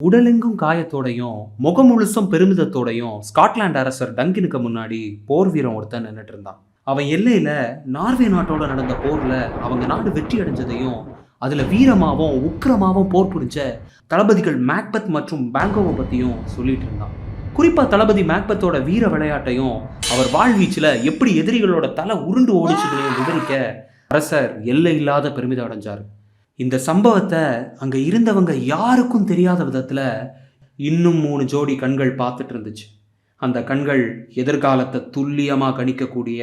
உடலெங்கும் காயத்தோடையும் முகம் முழுசும் பெருமிதத்தோடையும் ஸ்காட்லாந்து அரசர் டங்கினுக்கு முன்னாடி போர் வீரன் ஒருத்தன் நின்றுட்டு இருந்தான். அவன் எல்லையில நார்வே நாட்டோட நடந்த போர்ல அவங்க நாடு வெற்றி அடைஞ்சதையும் அதுல வீரமாவும் உக்கிரமாவும் போர் புரிஞ்ச தளபதிகள் மேக்பெத் மற்றும் பேங்கோவை பத்தியும் சொல்லிட்டு இருந்தான். குறிப்பா தளபதி மேக்பெத்தோட வீர விளையாட்டையும் அவர் வாழ்வீச்சுல எப்படி எதிரிகளோட தலை உருண்டு ஓடிச்சுகளையும் விவரிக்க அரசர் எல்லை இல்லாத பெருமிதம் அடைஞ்சார். இந்த சம்பவத்தை அங்க இருந்தவங்க யாருக்கும் தெரியாத விதத்துல இன்னும் 3 ஜோடி கண்கள் பார்த்துட்டு இருந்துச்சு. அந்த கண்கள் எதிர்காலத்தை துல்லியமா கணிக்கக்கூடிய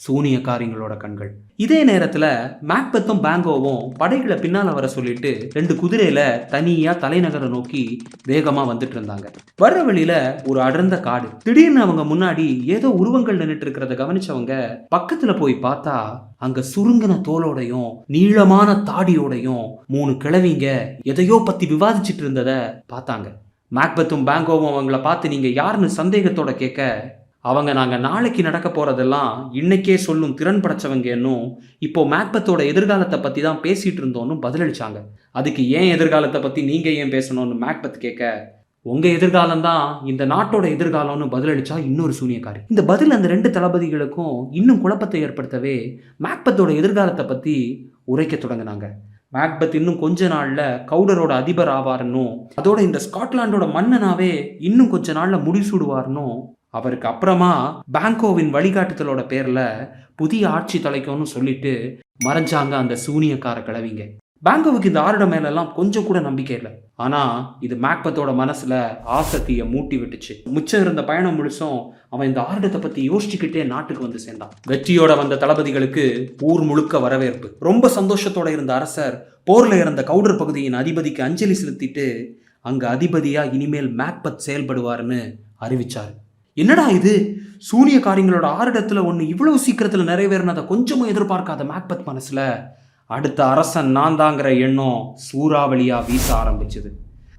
சூனியக்காரிங்களோட கண்கள். இதே நேரத்துல மேக்பெத்தும் பேங்கோவும் படைகளை பின்னால வர சொல்லிட்டு 2 குதிரையில தனியா தலைநகரை நோக்கி வேகமா வந்துட்டு இருந்தாங்க. வர்ற வழியில ஒரு அடர்ந்த காடு. திடீர்னு அவங்க முன்னாடி ஏதோ உருவங்கள் நின்றுட்டு இருக்கிறத கவனிச்சவங்க பக்கத்துல போய் பார்த்தா அங்க சுருங்கின தோலோடையும் நீளமான தாடியோடையும் 3 கிழவிங்க எதையோ பத்தி விவாதிச்சுட்டு இருந்தத பார்த்தாங்க. மேக்பெத்தும் பேங்கோவும் அவங்கள பார்த்து நீங்க யாருன்னு சந்தேகத்தோட கேட்க அவங்க நாங்க நாளைக்கு நடக்க போறதெல்லாம் இன்னைக்கே சொல்லும் திறன் படைச்சவங்க என்னும் இப்போ மேக்பெத்தோட எதிர்காலத்தை பத்தி தான் பேசிட்டு இருந்தோன்னு பதிலளிச்சாங்க. அதுக்கு ஏன் எதிர்காலத்தை பத்தி நீங்க ஏன் பேசணும்னு மேக்பெத் கேட்க உங்க எதிர்காலம் தான் இந்த நாட்டோட எதிர்காலம்னு பதிலளிச்சா இன்னொரு சூனியக்காரி. இந்த பதில் அந்த 2 தளபதிகளுக்கும் இன்னும் குழப்பத்தை ஏற்படுத்தவே மேக்பெத்தோட எதிர்காலத்தை பத்தி உரைக்க தொடங்கினாங்க. மேக்பெத் இன்னும் கொஞ்ச நாள்ல கவுடரோட அதிபர் ஆவார்னும் அதோட இந்த ஸ்காட்லாண்டோட மன்னனாவே இன்னும் கொஞ்ச நாள்ல முடிசூடுவார்னும் அவருக்கு அப்புறமா பேங்கோவின் வழிகாட்டுதலோட பேர்ல புதிய ஆட்சி தலைக்கும்னு சொல்லிட்டு மறைஞ்சாங்க அந்த சூனியக்கார கிழவிங்க. பேங்கோவுக்கு இந்த ஆருட மேலெல்லாம் கொஞ்சம் கூட நம்பிக்கை இல்லை. ஆனா இது மேக்பெத்தோட மனசுல ஆசத்திய மூட்டி விட்டுச்சு. மிச்சம் இருந்த பயணம் முழுசும் அவன் இந்த ஆருடத்தை பத்தி யோசிச்சுக்கிட்டே நாட்டுக்கு வந்து சேர்ந்தான். வெற்றியோட வந்த தளபதிகளுக்கு ஊர் முழுக்க வரவேற்பு. ரொம்ப சந்தோஷத்தோட இருந்த அரசர் போர்ல இறந்த கவுடர் பகுதியின் அதிபதிக்கு அஞ்சலி செலுத்திட்டு அங்க அதிபதியா இனிமேல் மேக்பெத் செயல்படுவார்னு அறிவிச்சாரு. என்னடா இது, சூனியக்காரிங்களோட ஆருடத்துல ஒண்ணு இவ்வளவு சீக்கிரத்துல நிறைவேறினதை கொஞ்சமும் எதிர்பார்க்காத மேக்பெத் மனசுல அடுத்த அரசன் நான் தாங்கிற எண்ணம் சூறாவளியா வீச ஆரம்பிச்சது.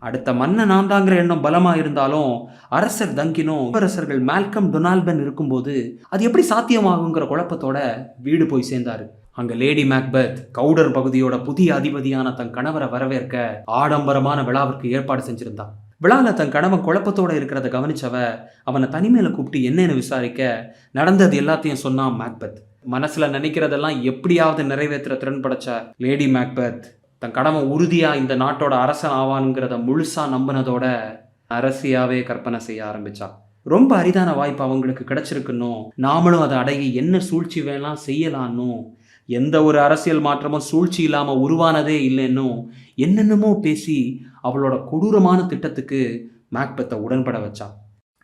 அடுத்த மன்னன் நான் தாங்கிற எண்ணம் பலமா இருந்தாலும் அரசர் டங்கினும் அரசர்கள் மேல்கம் டொனால்பன் இருக்கும்போது அது எப்படி சாத்தியமாகுங்கிற குழப்பத்தோட வீடு போய் சேர்ந்தாரு. அங்க லேடி மேக்பெத் கவுடர் பகுதியோட புதிய அதிபதியான தன் கணவரை வரவேற்க ஆடம்பரமான விழாவிற்கு ஏற்பாடு செஞ்சிருந்தா. விழால தன் கணவன் குழப்பத்தோட இருக்கிறத கவனிச்சவ அவனை தனிமையில கூப்பிட்டு என்னன்னு விசாரிக்க நடந்தது எல்லாத்தையும் சொன்னான் மேக்பெத். மனசுல நினைக்கிறதெல்லாம் எப்படியாவது நிறைவேற்ற திறன் படைச்ச லேடி மேக்பெத் தன் கணவன் உறுதியா இந்த நாட்டோட அரசன் ஆவான்ங்கிறத முழுசா நம்பினதோட அரசியாவே கற்பனை செய்ய ஆரம்பிச்சா. ரொம்ப அரிதான வாய்ப்பு அவங்களுக்கு கிடைச்சிருக்குன்னும் நாமளும் அதை அடங்கி என்ன சூழ்ச்சி வேணாம் செய்யலான்னும் எந்த ஒரு அரசியல் மாற்றமும் சூழ்ச்சி இல்லாம உருவானதே இல்லைன்னும் என்னென்னமோ பேசி அவளோட கொடூரமான திட்டத்துக்கு மேக்பெத்தை உடன்பட வச்சா.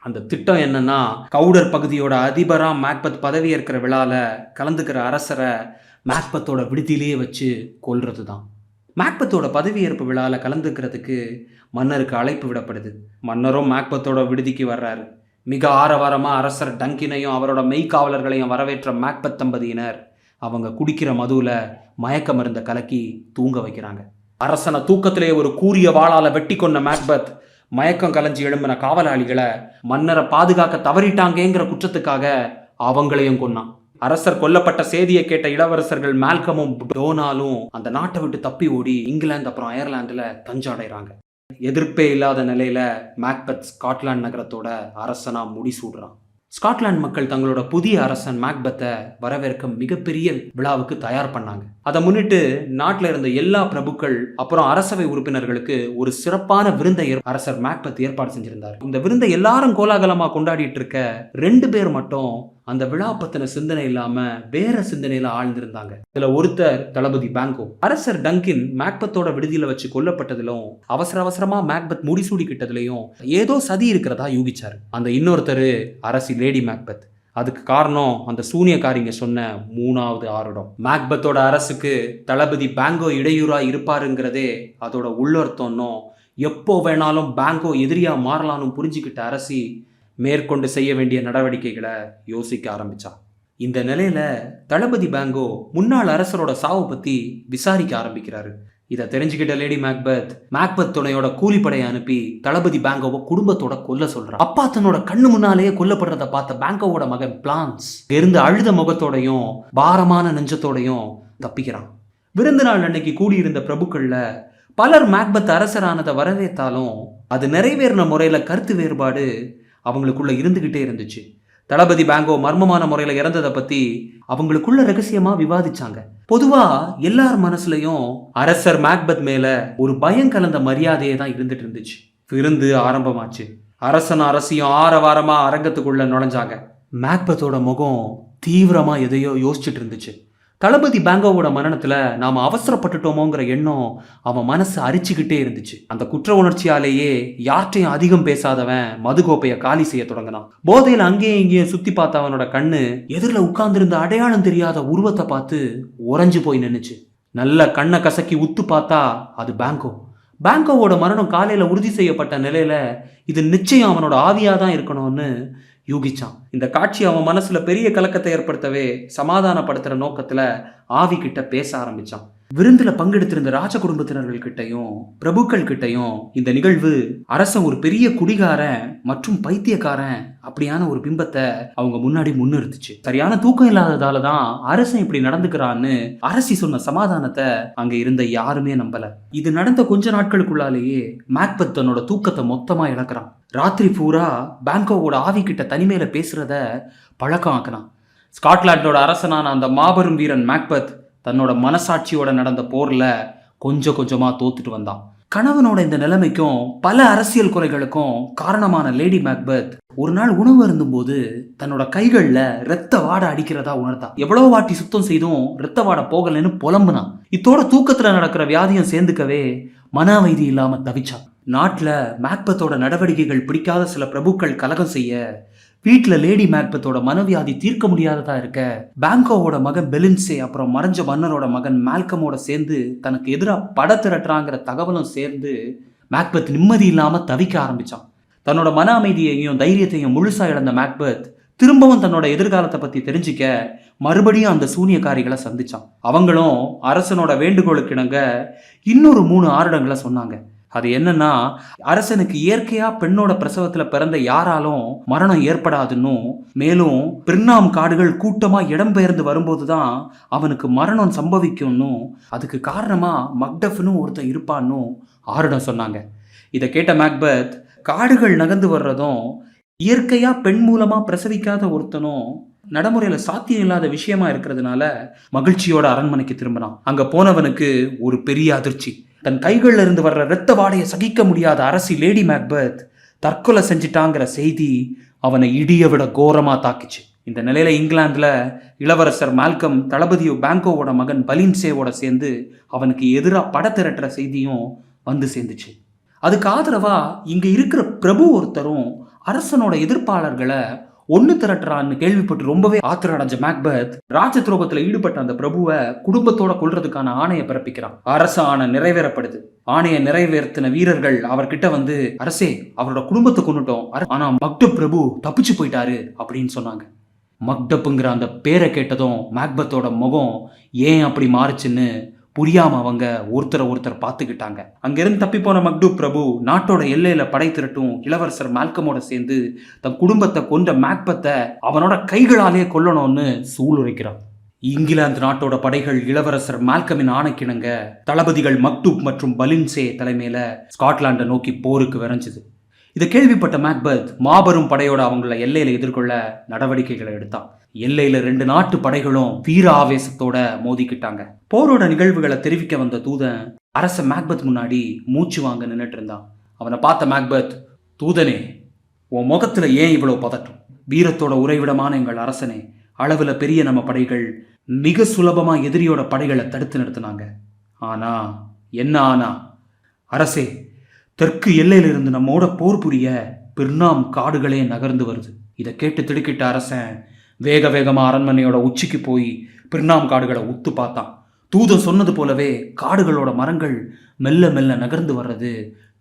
அந்த திட்டம் என்னன்னா கவுடர் பகுதியோட அதிபரா மேக்பெத் பதவி ஏற்கிற விழால கலந்துக்கிற அரசரை மேக்பெத்தோட விடுதியிலேயே வச்சு கொல்றது தான். மேக்பெத்தோட பதவியேற்பு விழால கலந்துக்கிறதுக்கு மன்னருக்கு அழைப்பு விடப்படுது. மன்னரும் மேக்பெத்தோட விடுதிக்கு வர்றாரு. மிக ஆரவாரமா அரசர் டங்கினையும் அவரோட மெய்காவலர்களையும் வரவேற்ற மேக்பெத் தம்பதியினர் அவங்க குடிக்கிற மதுவில் மயக்க மருந்த கலக்கி தூங்க வைக்கிறாங்க. அரசனை தூக்கத்திலே ஒரு கூரிய வாளால வெட்டி கொண்ட மேக்பெத் மயக்கம் கலைஞ்சி எழும்பின காவலாளிகளை மன்னரை பாதுகாக்க தவறிட்டாங்கங்கிற குற்றத்துக்காக அவங்களையும் கொன்னான். அரசர் கொல்லப்பட்ட செய்தியை கேட்ட இளவரசர்கள் மேல்கமும் டோனாலும் அந்த நாட்டை விட்டு தப்பி ஓடி இங்கிலாந்து அப்புறம் அயர்லாந்துல தஞ்சடைறாங்க. எதிர்ப்பே இல்லாத நிலையில மேக்பெத் ஸ்காட்லாந்து நகரத்தோட அரசனா முடிசூடுறான். ஸ்காட்லாந்து மக்கள் தங்களோட புதிய அரசன் மேக்பெத்தை வரவேற்க மிகப்பெரிய விழாவுக்கு தயார் பண்ணாங்க. அதை முன்னிட்டு நாட்டில் இருந்த எல்லா பிரபுக்கள் அப்புறம் அரசவை உறுப்பினர்களுக்கு ஒரு சிறப்பான விருந்தை அரசர் மேக்பெத் ஏற்பாடு செஞ்சிருந்தார். இந்த விருந்தை எல்லாரும் கோலாகலமா கொண்டாடிட்டு இருக்க 2 பேர் மட்டும் அந்த விழா பத்தின சிந்தனை இல்லாம வேற சிந்தனையில ஆழ்ந்திருந்தாங்க. இதுல ஒருத்தர் தளபதி பேங்கோ. அரசர் டங்கின் மேக்பெத்தோட விடுதியில வச்சு கொல்லப்பட்டதிலும் அவசரமா மேக்பெத் முடிசூடிக்கிட்டதுலயும் ஏதோ சதி இருக்கிறதா யூகிச்சாரு. அந்த இன்னொருத்தர் அரசி லேடி மேக்பெத். அதுக்கு காரணம் அந்த சூனியக்காரிங்க சொன்ன 3வது ஆருடம். மேக்பெத்தோட அரசுக்கு தளபதி பேங்கோ இடையூறா இருப்பாருங்கிறதே அதோட உள்ளர்த்தம்னோ எப்போ வேணாலும் பேங்கோ எதிரியா மாறலான்னு புரிஞ்சுக்கிட்ட அரசி மேற்கொண்டு செய்ய வேண்டிய நடவடிக்கைகளை யோசிக்க ஆரம்பிச்சா. இந்த நிலையில தளபதி பேங்கோ முன்னாள் அரசரோட சாவு பத்தி விசாரிக்க ஆரம்பிக்கிறாரு. இதை தெரிஞ்சுக்கிட்ட லேடி மேக்பெத் துணையோட கூலிப்படையை அனுப்பி தளபதி பேங்கோவை குடும்பத்தோட கொல்ல சொல்றான். அப்பா தன்னோட கண்ணு முன்னாலேயே கொல்லப்படுறத பார்த்த பேங்கோவோட மகன் பிளான்ஸ் இருந்து அழுத முகத்தோடையும் பாரமான நெஞ்சத்தோடையும் தப்பிக்கிறான். விருந்து நாள் அன்னைக்கு கூடியிருந்த பிரபுக்கள்ல பலர் மேக்பத் அரசரானதை வரவேற்றாலும் அது நிறைவேறின முறையில கருத்து வேறுபாடு அவங்களுக்குள்ள இருந்துகிட்டே இருந்துச்சு. தளபதி பேங்கோ மர்மமான முறையில இறந்ததை பத்தி அவங்களுக்குள்ள ரகசியமா விவாதிச்சாங்க. பொதுவா எல்லார் மனசுலயும் அரசர் மேக்பத் மேல ஒரு பயம் கலந்த மரியாதையே தான் இருந்துட்டு இருந்துச்சு. விருந்து ஆரம்பமாச்சு. அரசன் அரசியும் ஆரவாரமா அரங்கத்துக்குள்ள நுழைஞ்சாங்க. மேக்பத்தோட முகம் தீவிரமா எதையோ யோசிச்சுட்டு இருந்துச்சு. தளபதி பேங்கோவோட மரணத்துல நாம அவசரப்பட்டுட்டோமோங்கிற எண்ணம் அவன் மனசு அரிச்சுக்கிட்டே இருந்துச்சு. அந்த குற்ற உணர்ச்சியாலேயே யார்ட்டையும் அதிகம் பேசாதவன் மதுகோப்பைய காலி செய்ய தொடங்கினான். போதையில அங்கேயும் இங்கேயும் சுத்தி பார்த்த அவனோட கண்ணு எதிரில் உட்கார்ந்திருந்த அடையாளம் தெரியாத உருவத்தை பார்த்து உறைஞ்சு போய் நின்னுச்சு. நல்ல கண்ணை கசக்கி உத்து பார்த்தா அது பேங்கோ. பேங்கோவோட மரணம் காலையில உறுதி செய்யப்பட்ட நிலையில இது நிச்சயம் அவனோட ஆவியா தான் இருக்கணும்னு யூகிச்சான். இந்த காட்சி அவன் மனசுல பெரிய கலக்கத்தை ஏற்படுத்தவே சமாதானப்படுத்துற நோக்கத்துல ஆவி கிட்ட பேச ஆரம்பிச்சான். விருந்துல பங்கெடுத்திருந்த ராஜ குடும்பத்தினர்கள் கிட்டையும் பிரபுக்கள் கிட்டையும் இந்த நிகழ்வு அரசன் ஒரு பெரிய குடிகாரன் மற்றும் பைத்தியக்காரன் அப்படியான ஒரு பிம்பத்தை அவங்க முன்னாடி முன்னிறுத்துச்சு. சரியான தூக்கம் இல்லாததால தான் அரசன் இப்படி நடந்துக்கிறான்னு அரசி சொன்ன சமாதானத்தை அங்க இருந்த யாருமே நம்பல. இது நடந்த கொஞ்ச நாட்களுக்குள்ளாலேயே மேக்பத் தன்னோட தூக்கத்தை மொத்தமா இழக்கிறான். ராத்திரி பூரா பேங்கோவோட ஆவி கிட்ட தனிமையில பேசுறத பழக்கம் ஆக்கினான். ஸ்காட்லாண்டோட அரசனான அந்த மாபெரும் வீரன் மேக்பத் தன்னோட மனசாட்சியோட நடந்த போர்ல கொஞ்சம் கொஞ்சமா தோத்துட்டு வந்தான். கணவனோட இந்த நிலைமைக்கும் பல அரசியல் குறைகளுக்கும் காரணமான லேடி மேக்பத் ஒரு நாள் உணவு அருந்தும் போது தன்னோட கைகள்ல ரத்த வாடை அடிக்கிறதா உணர்ந்தா. எவ்வளவு வாட்டி சுத்தம் செய்தும் ரத்த வாடை போகலன்னு புலம்புனான். இத்தோட தூக்கத்துல நடக்கிற வியாதியும் சேர்ந்துக்கவே மன அமைதி இல்லாம தவிச்சான். நாட்டுல மேக்பத்தோட நடவடிக்கைகள் பிடிக்காத சில பிரபுக்கள் கலகம் செய்ய வீட்டில் லேடி மேக்பத்தோட மனவியாதி தீர்க்க முடியாததா இருக்க பேங்கோவோட மகன் பெலின்சே அப்புறம் மறைஞ்ச மன்னரோட மகன் மால்கமோட சேர்ந்து தனக்கு எதிராக பட திரட்டுறாங்கிற தகவலும் சேர்ந்து மேக்பத் நிம்மதி இல்லாம தவிக்க ஆரம்பிச்சான். தன்னோட மன அமைதியையும் தைரியத்தையும் முழுசா இழந்த மேக்பத் திரும்பவும் தன்னோட எதிர்காலத்தை பத்தி தெரிஞ்சுக்க மறுபடியும் அந்த சூனியக்காரிகளை சந்திச்சான். அவங்களும் அரசனோட வேண்டுகோளுக்கு இணங்க இன்னொரு 3 ஆருடங்களை சொன்னாங்க. அது என்னன்னா, அரசனுக்கு இயற்கையா பெண்ணோட பிரசவத்துல பிறந்த யாராலும் மரணம் ஏற்படாதுன்னு, மேலும் பிர்னாம் காடுகள் கூட்டமா இடம்பெயர்ந்து வரும்போதுதான் அவனுக்கு மரணம் சம்பவிக்கும்னு, அதுக்கு காரணமா மக்டஃப்னு ஒருத்தன் இருப்பான்னு ஆருடம் சொன்னாங்க. இதை கேட்ட மேக்பத் காடுகள் நகர்ந்து வர்றதும் இயற்கையா பெண் மூலமா பிரசவிக்காத ஒருத்தனும் நடைமுறையில சாத்தியம் இல்லாத விஷயமா இருக்கிறதுனால மகிழ்ச்சியோட அரண்மனைக்கு திரும்பினான். அங்க போனவனுக்கு ஒரு பெரிய அதிர்ச்சி. தன் கைகள்ல இருந்து வர்ற இரத்த வாடையை சகிக்க முடியாத அரசி லேடி மேக்பத் தற்கொலை செஞ்சிட்டாங்கிற செய்தி அவனை இடிய விட கோரமா தாக்கிச்சு. இந்த நிலையில இங்கிலாந்துல இளவரசர் மால்கம் தளபதியோ பேங்கோவோட மகன் பலின்சேவோட சேர்ந்து அவனுக்கு எதிராக பட திரட்டுற செய்தியும் வந்து சேர்ந்துச்சு. அதுக்கு ஆதரவா இங்க இருக்கிற பிரபு ஒருத்தரும் அரசனோட எதிர்ப்பாளர்களை ஒன்னு திரட்டுறான்னு கேள்விப்பட்டு ரொம்பவே ஆத்திரம் அடைஞ்ச மேக்பத் ராஜ துரோகத்துல ஈடுபட்ட அந்த பிரபுவை குடும்பத்தோட கொல்றதுக்கான ஆணையை பிறப்பிக்கிறான். அரச ஆணை நிறைவேறப்படுது. ஆணையை நிறைவேற்றின வீரர்கள் அவர்கிட்ட வந்து, அரசே, அவரோட குடும்பத்தை கொண்டுட்டோம், ஆனா மக்டப் பிரபு தப்பிச்சு போயிட்டாரு அப்படின்னு சொன்னாங்க. மக்டப்புங்கிற அந்த பேரை கேட்டதும் மேக்பத்தோட முகம் ஏன் அப்படி மாறுச்சுன்னு புரியாம அவங்க ஒருத்தரை பார்த்துக்கிட்டாங்க. அங்கிருந்து தப்பி போன மக்டூப் பிரபு நாட்டோட எல்லையில படை திரட்டும் இளவரசர் மால்கமோட சேர்ந்து தன் குடும்பத்தை கொண்ட மேக்பத்தை அவனோட கைகளாலே கொல்லணும்னு சூளுரைக்கிறான். இங்கிலாந்து நாட்டோட படைகள் இளவரசர் மால்கமின் ஆணைக்கிணங்க தளபதிகள் மக்டூப் மற்றும் பலின்சே தலைமையில ஸ்காட்லாண்டை நோக்கி போருக்கு விரைஞ்சுது. இதை கேள்விப்பட்ட மேக்பத் மாபெரும் படையோட அவங்கள எல்லையில எதிர்கொள்ள நடவடிக்கைகளை எடுத்தான். எல்லையில 2 நாட்டு படைகளும் வீர ஆவேசத்தோட மோதிக்கிட்டாங்க. போரோட நிகழ்வுகளை தெரிவிக்க வந்த தூதன் அரச மேக்பத் முன்னாடி மூச்சு வாங்க நின்னுட்டு இருந்தான். அவனை பார்த்த மேக்பத், தூதனே, உன் முகத்துல ஏன் இவ்வளவு பதட்டம்? வீரத்தோட உறைவிடமான எங்கள் அரசனே, அளவுல பெரிய நம்ம படைகள் மிக சுலபமா எதிரியோட படைகளை தடுத்து நிறுத்தினாங்க. ஆனா அரசே, தெற்கு எல்லையிலிருந்து நம்மோட போர் புரிய பிர்னாம் காடுகளே நகர்ந்து வருது. இதை கேட்டு திடுக்கிட்ட அரசன் வேக வேகமா அரண்மனையோட உச்சிக்கு போய் பிர்னாம் காடுகளை உத்து பார்த்தான். தூதன் சொன்னது போலவே காடுகளோட மரங்கள் மெல்ல மெல்ல நகர்ந்து வர்றது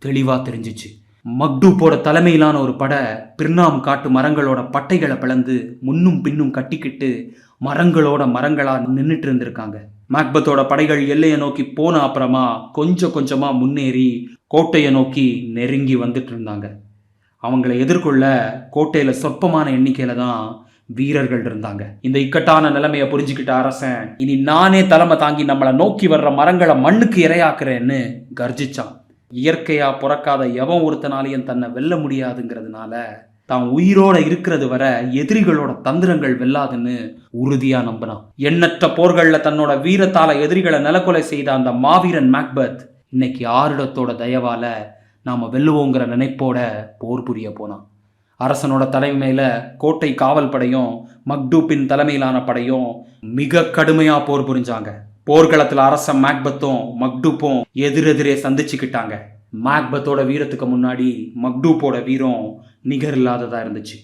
தெளிவா தெரிஞ்சிச்சு. மக்டூப்போட தலைமையிலான ஒரு படை பிர்னாம் காட்டு மரங்களோட பட்டைகளை பிளந்து முன்னும் பின்னும் கட்டிக்கிட்டு மரங்களோட மரங்களா நின்றுட்டு இருந்திருக்காங்க. மேக்பத்தோட படைகள் எல்லையை நோக்கி போன அப்புறமா கொஞ்சம் கொஞ்சமா முன்னேறி கோட்டையை நோக்கி நெருங்கி வந்துட்டு இருந்தாங்க. அவங்களை எதிர்கொள்ள கோட்டையில சொற்பமான எண்ணிக்கையில தான் வீரர்கள் இருந்தாங்க. இந்த இக்கட்டான நிலைமையை புரிஞ்சுக்கிட்ட அரசன், இனி நானே தலைமை தாங்கி நம்மளை நோக்கி வர்ற மரங்களை மண்ணுக்கு இரையாக்குறேன்னு கர்ஜிச்சான். இயற்கையா பிறக்காத எவன் ஒருத்தனாலையும் தன்னை வெல்ல முடியாதுங்கிறதுனால தான் உயிரோட இருக்கிறது வர எதிரிகளோட தந்திரங்கள் வெல்லாதுன்னு உறுதியா நம்பினான். எண்ணற்ற போர்கள்ல தன்னோட வீரத்தால எதிரிகளை நிலக்கொலை செய்த அந்த மாவீரன் மேக்பெத் இன்னைக்கு ஆருடத்தோட தயவால நாம வெல்லுவோங்கிற நினைப்போட போர் புரிய போனான். அரசனோட தலைமையில கோட்டை காவல் படையும் மக்டூப்பின் தலைமையிலான படையும் மிக கடுமையா போர் புரிஞ்சாங்க. போர்க்களத்துல அரசன் மேக்பெத்தும் மக்டூப்பும் எதிரெதிரே சந்திச்சுக்கிட்டாங்க. மேக்பெத்தோட வீரத்துக்கு முன்னாடி மக்டூப்போட வீரம் நிகர் இல்லாததா இருந்துச்சு.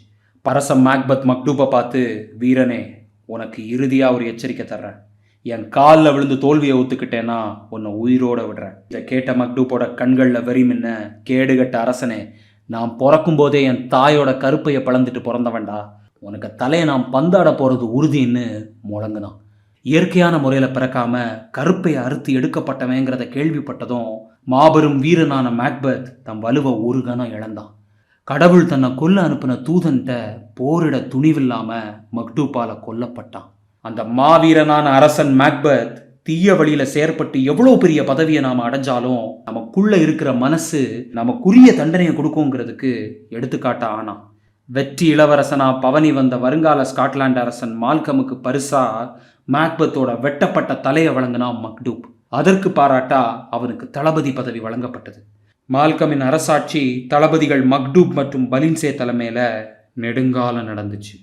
அரசன் மேக்பெத் மக்டூப்பை பார்த்து, வீரனே, உனக்கு இறுதியா ஒரு எச்சரிக்கை தர்றேன். என் காலில் விழுந்து தோல்வியை ஒத்துக்கிட்டேன்னா உன்னை உயிரோட விடுறேன். இதை கேட்ட மக்டூப்போட கண்களில் வெறி மின்ன, கேடுகட்ட அரசனே, நான் பிறக்கும் போதே என் தாயோட கருப்பையை பழந்துட்டு பிறந்தவன்டா. உனக்கு தலையை நான் பந்தாட போறது உறுதின்னு முழங்குனான். இயற்கையான முறையில் பிறக்காம கருப்பையை அறுத்து எடுக்கப்பட்டவங்கிறத கேள்விப்பட்டதும் மாபெரும் வீரனான மேக்பெத் தன் வலுவை ஒரு கணம் இழந்தான். கடவுள் தன்னை கொல்ல அனுப்பின தூதன்கிட்ட போரிட துணிவில்லாம மக்டூப்பால கொல்லப்பட்டான். அந்த மாவீரனான அரசன் மேக்பெத் தீய வழியில செயற்பட்டு எவ்வளவு பெரிய பதவியை நாம அடைஞ்சாலும் நமக்குள்ள இருக்கிற மனசு நமக்குரிய தண்டனையை கொடுக்குங்கிறதுக்கு எடுத்துக்காட்ட ஆனான். வெற்றி இளவரசனா பவனி வந்த வருங்கால ஸ்காட்லாந்து அரசன் மால்கமுக்கு பரிசா மேக்பெத்தோட வெட்டப்பட்ட தலையை வழங்கினான் மக்டூப். அதற்கு பாராட்டா அவனுக்கு தளபதி பதவி வழங்கப்பட்டது. மால்கமின் அரசாட்சி தளபதிகள் மக்டூப் மற்றும் பலின்சே தலைமையில நெடுங்காலம் நடந்துச்சு.